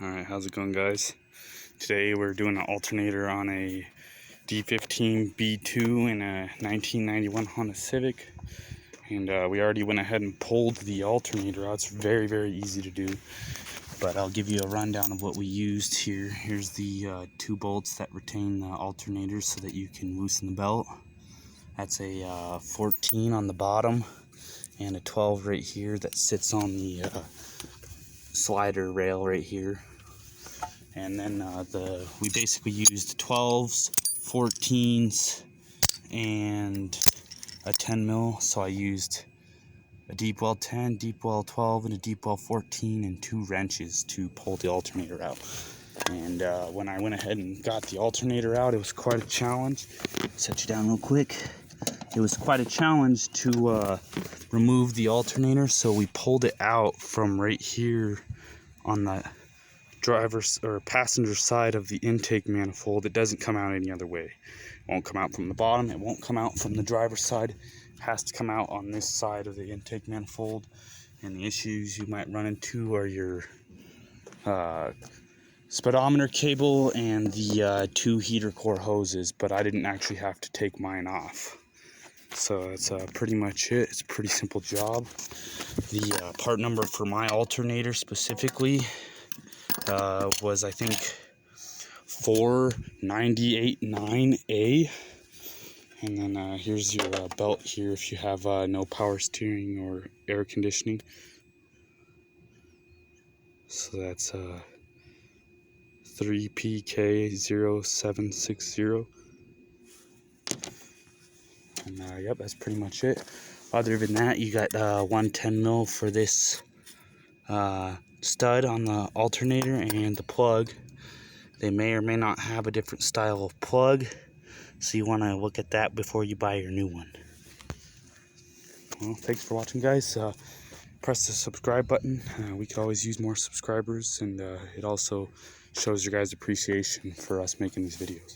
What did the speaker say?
Alright, how's it going, guys? Today we're doing an alternator on a D15 B2 in a 1991 Honda Civic. And we already went ahead and pulled the alternator out. It's very, very easy to do. But I'll give you a rundown of what we used here. Here's the 2 bolts that retain the alternator so that you can loosen the belt. That's a 14 on the bottom and a 12 right here that sits on the slider rail right here. And then we basically used 12s, 14s, and a 10 mil. So I used a deep well 10, deep well 12, and a deep well 14, and 2 wrenches to pull the alternator out. And when I went ahead and got the alternator out, it was quite a challenge. Set you down real quick. It was quite a challenge to remove the alternator, so we pulled it out from right here on the driver's or passenger side of the intake manifold. It doesn't come out any other way. It won't come out from the bottom. It won't come out from the driver's side. It has to come out on this side of the intake manifold. And the issues you might run into are your speedometer cable and the 2 heater core hoses, but I didn't actually have to take mine off. So that's pretty much it. It's a pretty simple job. The part number for my alternator specifically was, I think, 4989A. And then here's your belt here if you have no power steering or air conditioning. So that's 3PK0760. And yep, that's pretty much it. Other than that, you got 110 mil for this stud on the alternator and the plug. They may or may not have a different style of plug, so you want to look at that before you buy your new one. Well, thanks for watching, guys. Press the subscribe button. We could always use more subscribers, and it also shows your guys' appreciation for us making these videos.